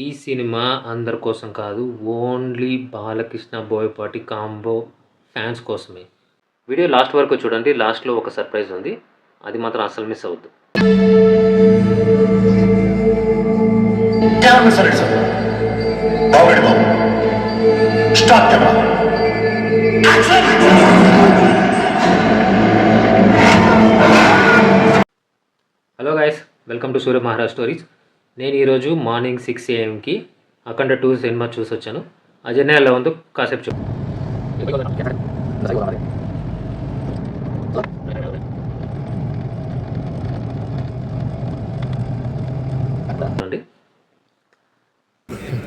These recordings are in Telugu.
ఈ సినిమా అందరి కోసం కాదు, only Balakrishna Boyapati combo fans కోసమే. వీడియో లాస్ట్ వరకు చూడండి. లాస్ట్లో ఒక సర్ప్రైజ్ ఉంది, అది మాత్రం అస్సలు మిస్ అవ్వద్దు. Hello guys, welcome to Surya Maharaj stories. నేను ఈరోజు మార్నింగ్ 6 AM అఖండ 2 సినిమా చూసి వచ్చాను. ఆ జర్నీ ఎలా ఉందో కాసేపు చూడండి.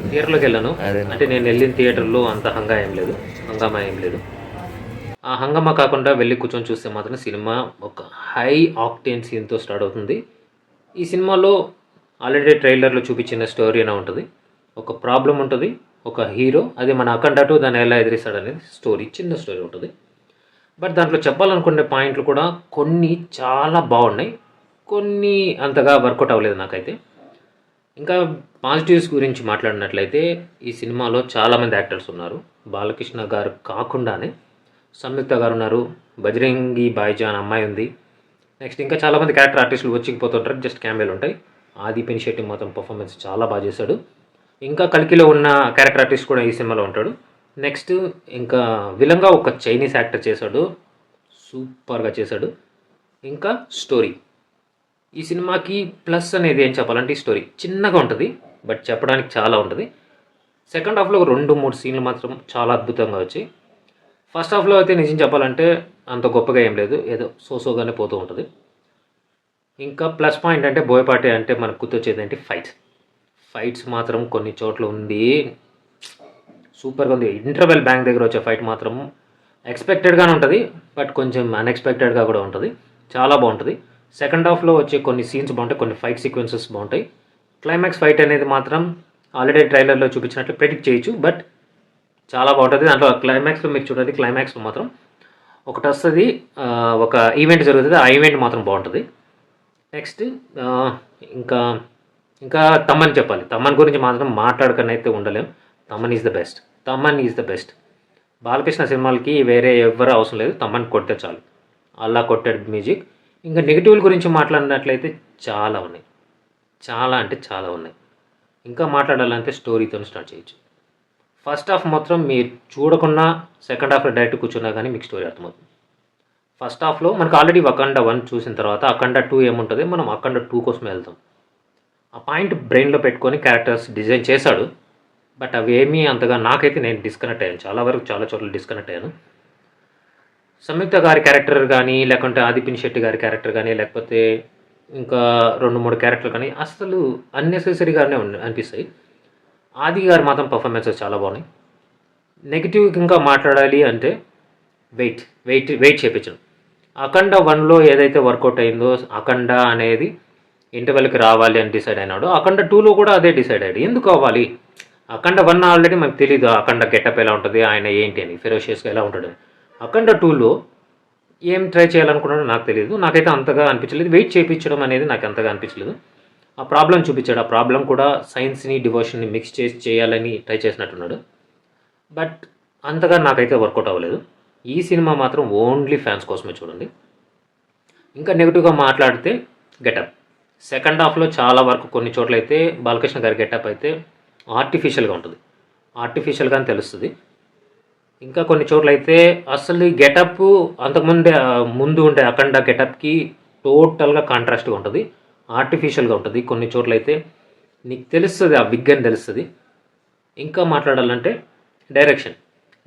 థియేటర్లోకి వెళ్ళాను, అంటే నేను వెళ్ళిన థియేటర్లో అంత హంగామా ఏం లేదు. ఆ హంగామా కాకుండా వెళ్ళి కూర్చొని చూస్తే మాత్రం సినిమా ఒక హై ఆక్టేన్ సీన్తో స్టార్ట్ అవుతుంది. ఈ సినిమాలో ఆల్రెడీ ట్రైలర్లో చూపించిన స్టోరీ అయినా ఉంటుంది. ఒక ప్రాబ్లం ఉంటుంది, ఒక హీరో, అది మన అఖండ 2 దాన్ని ఎలా ఎదిరిస్తాడు అనేది చిన్న స్టోరీ ఉంటుంది. బట్ దాంట్లో చెప్పాలనుకునే పాయింట్లు కూడా కొన్ని చాలా బాగున్నాయి, కొన్ని అంతగా వర్కౌట్ అవ్వలేదు నాకైతే. ఇంకా పాజిటివ్స్ గురించి మాట్లాడినట్లయితే ఈ సినిమాలో చాలామంది యాక్టర్స్ ఉన్నారు. బాలకృష్ణ గారు కాకుండానే సంయుక్త గారు ఉన్నారు, బజరంగి భాయ్జాన్ అమ్మాయి ఉంది. నెక్స్ట్ ఇంకా చాలామంది క్యారెక్టర్ ఆర్టిస్టులు వచ్చిపోతుంటారు, జస్ట్ క్యామెరాలు ఉంటాయి. ఆది పినిశెట్టి మాత్రం పర్ఫార్మెన్స్ చాలా బాగా చేశాడు. ఇంకా కల్కిలో ఉన్న క్యారెక్టర్ ఆర్టిస్ట్ కూడా ఈ సినిమాలో ఉంటాడు. నెక్స్ట్ ఇంకా విలంగా ఒక చైనీస్ యాక్టర్ చేశాడు, సూపర్గా చేశాడు. ఇంకా స్టోరీ, ఈ సినిమాకి ప్లస్ అనేది ఏం చెప్పాలంటే ఈ స్టోరీ చిన్నగా ఉంటుంది, బట్ చెప్పడానికి చాలా ఉంటుంది. సెకండ్ హాఫ్లో 2-3 సీన్లు మాత్రం చాలా అద్భుతంగా వచ్చాయి. ఫస్ట్ హాఫ్లో అయితే నిజం చెప్పాలంటే అంత గొప్పగా ఏం లేదు, ఏదో సోసోగానే పోతూ ఉంటుంది. ఇంకా ప్లస్ పాయింట్ అంటే బోయపాటి అంటే మనకు గుర్తొచ్చేది ఏంటి, ఫైట్స్ మాత్రం కొన్ని చోట్ల ఉంది, సూపర్గా ఉంది. ఇంటర్వెల్ బ్యాంక్ దగ్గర వచ్చే ఫైట్ మాత్రం ఎక్స్పెక్టెడ్గానే ఉంటుంది, బట్ కొంచెం అన్ఎక్స్పెక్టెడ్గా కూడా ఉంటుంది, చాలా బాగుంటుంది. సెకండ్ హాఫ్లో వచ్చే కొన్ని సీన్స్ బాగుంటాయి, కొన్ని ఫైట్ సీక్వెన్సెస్ బాగుంటాయి. క్లైమాక్స్ ఫైట్ అనేది మాత్రం ఆల్రెడీ ట్రైలర్లో చూపించినట్లు ప్రెడిక్ట్ చేయొచ్చు, బట్ చాలా బాగుంటుంది. దాంట్లో క్లైమాక్స్లో మీరు చూడండి, క్లైమాక్స్లో మాత్రం ఒకటి వస్తుంది, ఒక ఈవెంట్ జరుగుతుంది, ఆ ఈవెంట్ మాత్రం బాగుంటుంది. నెక్స్ట్ ఇంకా ఇంకా తమ్మన్ చెప్పాలి. తమ్మన్ గురించి మాత్రం మాట్లాడకనే అయితే ఉండలేం. Thaman is the best. Balakrishna సినిమాలకి వేరే ఎవరు అవసరం లేదు, తమ్మన్ కొడితే చాలు, అలా కొట్టాడు మ్యూజిక్. ఇంకా నెగిటివ్ల గురించి మాట్లాడినట్లయితే చాలా ఉన్నాయి, చాలా అంటే చాలా ఉన్నాయి. ఇంకా మాట్లాడాలంటే స్టోరీతో స్టార్ట్ చేయొచ్చు. ఫస్ట్ హాఫ్ మొత్తం మీరు చూడకుండా సెకండ్ హాఫ్లో డైరెక్ట్ కూర్చున్నా కానీ మీకు స్టోరీ అర్థమవుతుంది. ఫస్ట్ హాఫ్లో మనకు ఆల్రెడీ అఖండ 1 చూసిన తర్వాత అఖండ 2 ఏముంటుంది, మనం అఖండ 2 కోసమే వెళ్తాం. ఆ పాయింట్ బ్రెయిన్లో పెట్టుకొని క్యారెక్టర్స్ డిజైన్ చేశాడు, బట్ అవి ఏమీ అంతగా నాకైతే నేను డిస్కనెక్ట్ అయ్యాను, చాలా చోట్ల డిస్కనెక్ట్ అయ్యాను. సంయుక్త గారి క్యారెక్టర్ కానీ, లేకుంటే ఆది పినిశెట్టి గారి క్యారెక్టర్ కానీ, లేకపోతే ఇంకా 2-3 క్యారెక్టర్లు కానీ అసలు అన్నెసెసరీగానే అనిపిస్తాయి. ఆది గారు మాత్రం పర్ఫార్మెన్సెస్ చాలా బాగున్నాయి. నెగిటివ్ ఇంకా మాట్లాడాలి అంటే వెయిట్ చేయించను. అఖండ 1లో ఏదైతే వర్కౌట్ అయిందో, అఖండ అనేది ఇంటర్వెల్కి రావాలి అని డిసైడ్ అయినాడు, అఖండ 2లో కూడా అదే డిసైడ్ అయ్యాడు. ఎందుకు అవ్వాలి? అఖండ 1 ఆల్రెడీ మనకు తెలీదు అఖండ గెటప్ ఎలా ఉంటుంది, ఆయన ఏంటి అని, ఫెరోషియస్గా ఎలా ఉంటాడు. అఖండ 2లో ఏం ట్రై చేయాలనుకున్నాడో నాకు తెలియదు, నాకైతే అంతగా అనిపించలేదు. వెయిట్ చేయించడం అనేది నాకు అంతగా అనిపించలేదు. ఆ ప్రాబ్లం చూపించాడు, ఆ ప్రాబ్లం కూడా సైన్స్ని డివోషన్ని మిక్స్ చేసి చేయాలని ట్రై చేసినట్టున్నాడు, బట్ అంతగా నాకైతే వర్కౌట్ అవ్వలేదు. ఈ సినిమా మాత్రం ఓన్లీ ఫ్యాన్స్ కోసమే చూడండి. ఇంకా నెగిటివ్గా మాట్లాడితే గెటప్, సెకండ్ హాఫ్లో చాలా వరకు కొన్ని చోట్ల అయితే బాలకృష్ణ గారి గెటప్ అయితే ఆర్టిఫిషియల్గా ఉంటుంది, ఆర్టిఫిషియల్గా తెలుస్తుంది. ఇంకా కొన్ని చోట్ల అయితే అసలు ఈ గెటప్ ముందు ఉండే అఖండ గెటప్కి టోటల్గా కాంట్రాస్ట్గా ఉంటుంది, ఆర్టిఫిషియల్గా ఉంటుంది. కొన్ని చోట్ల అయితే నీకు తెలుస్తుంది, ఆ విగ్ అని తెలుస్తుంది. ఇంకా మాట్లాడాలంటే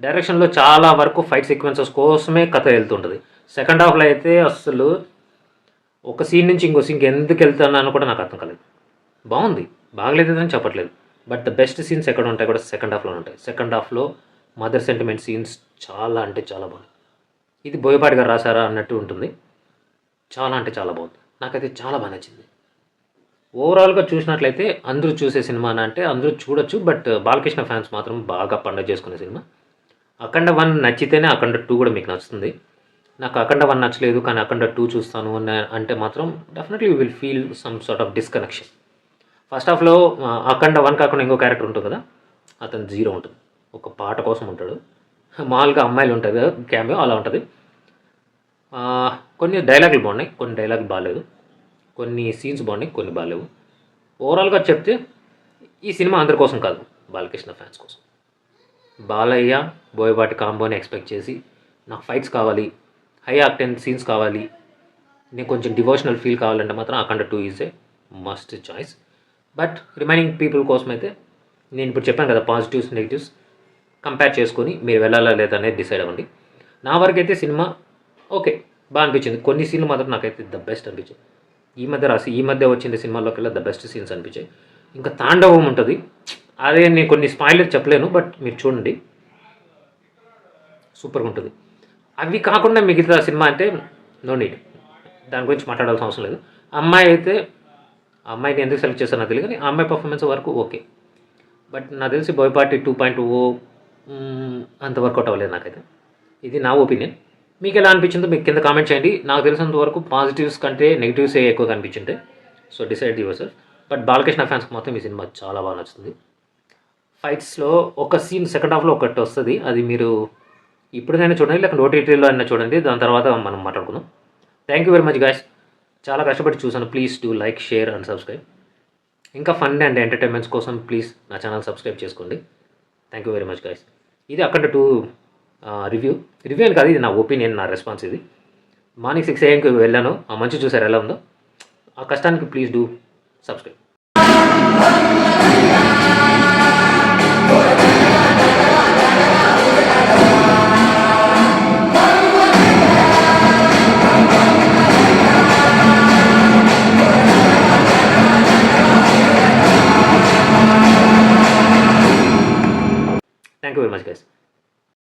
డైరెక్షన్లో చాలా వరకు ఫైట్ సీక్వెన్సెస్ కోసమే కథ వెళ్తుంటుంది. సెకండ్ హాఫ్లో అయితే అసలు ఒక సీన్ నుంచి ఇంకో సీన్కి ఎందుకు వెళ్తున్నానో కూడా నాకు అర్థం కాలేదు. బాగుంది, బాగలేదని చెప్పట్లేదు, బట్ ద బెస్ట్ సీన్స్ ఎక్కడ ఉంటాయి కూడా సెకండ్ హాఫ్లో ఉంటాయి. సెకండ్ హాఫ్లో మదర్ సెంటిమెంట్ సీన్స్ చాలా అంటే చాలా బాగుంది. ఇది బోయపాటి గారు రాశారా అన్నట్టు ఉంటుంది, చాలా అంటే చాలా బాగుంది. నాకైతే చాలా బాగా నచ్చింది. ఓవరాల్గా చూసినట్లయితే అందరూ చూసే సినిమా అంటే అందరూ చూడొచ్చు, బట్ బాలకృష్ణ ఫ్యాన్స్ మాత్రం బాగా పండుగ చేసుకునే సినిమా. అఖండ 1 నచ్చితేనే అఖండ 2 కూడా మీకు నచ్చుతుంది. నాకు అఖండ 1 నచ్చలేదు కానీ అఖండ 2 చూస్తాను అంటే మాత్రం definitely you will feel some sort of disconnection. First హాఫ్లో అఖండ 1 కాకుండా ఇంకో క్యారెక్టర్ ఉంటుంది కదా, అతను 0 ఉంటుంది. ఒక పాట కోసం ఉంటాడు. మామూలుగా అమ్మాయిలు ఉంటుంది కదా క్యామియో, అలా ఉంటుంది. కొన్ని డైలాగులు బాగున్నాయి, కొన్ని డైలాగులు బాగాలేదు, కొన్ని సీన్స్ బాగున్నాయి, కొన్ని బాగాలేవు. ఓవరాల్గా చెప్తే ఈ సినిమా అందరి కోసం కాదు, బాలకృష్ణ ఫ్యాన్స్ కోసం. బాలయ్య బోయపాటి కాంబోని ఎక్స్పెక్ట్ చేసి నాకు ఫైట్స్ కావాలి, హై ఆక్టెన్ సీన్స్ కావాలి, నేను కొంచెం డివోషనల్ ఫీల్ కావాలంటే మాత్రం అఖండ 2 is a must choice. But remaining people కోసం అయితే నేను ఇప్పుడు చెప్పాను కదా, పాజిటివ్స్ నెగిటివ్స్ కంపేర్ చేసుకొని మీరు వెళ్ళాలా లేదా అనేది డిసైడ్ అవ్వండి. నా వరకు అయితే సినిమా ఓకే, బాగా అనిపించింది. కొన్ని సీన్లు మాత్రం నాకైతే ద బెస్ట్ అనిపించాయి. ఈ మధ్య వచ్చింది సినిమాల్లోకెల్లా ద బెస్ట్ సీన్స్ అనిపించాయి. ఇంకా తాండవం ఉంటుంది, అదే నేను కొన్ని స్పాయిలర్ చెప్పలేను, బట్ మీరు చూడండి, సూపర్గా ఉంటుంది. అవి కాకుండా మిగతా సినిమా అంటే నో నీడ్, దాని గురించి మాట్లాడాల్సిన అవసరం లేదు. అమ్మాయిని ఎందుకు సెలెక్ట్ చేస్తారో నాకు తెలియదు, కానీ ఆ అమ్మాయి పర్ఫార్మెన్స్ వరకు ఓకే. బట్ నాకు తెలిసి బోయపాటి 2.0 అంత వర్కౌట్ అవ్వలేదు నాకైతే. ఇది నా ఒపీనియన్. మీకు ఎలా అనిపించిందో మీకు కింద కామెంట్ చేయండి. నాకు తెలిసినంత వరకు పాజిటివ్స్ కంటే నెగిటివ్సే ఎక్కువ కనిపించింటాయి. So decide yourself. But Balakrishna ఫ్యాన్స్కి మాత్రం ఈ సినిమా చాలా బాగా నచ్చుతుంది. ఫైట్స్లో ఒక సీన్ సెకండ్ హాఫ్లో ఒకటి వస్తుంది, అది మీరు ఇప్పుడైనా చూడండి, లేకపోతే ఓటీటీలో అయినా చూడండి, దాని తర్వాత మనం మాట్లాడుకుందాం. Thank you very much guys. చాలా కష్టపడి చూసాను. Please do like, share and subscribe. ఇంకా ఫన్ అండ్ ఎంటర్టైన్మెంట్స్ కోసం ప్లీజ్ నా ఛానల్ సబ్స్క్రైబ్ చేసుకోండి. Thank you very much guys. ఇది అఖండ 2 రివ్యూ అని కాదు, ఇది నా ఒపీనియన్, నా రెస్పాన్స్. ఇది మార్నింగ్ 6 AM వెళ్ళాను, ఆ మంచి చూసారు ఎలా ఉందో. ఆ కష్టానికి please do subscribe. Thank you very much guys.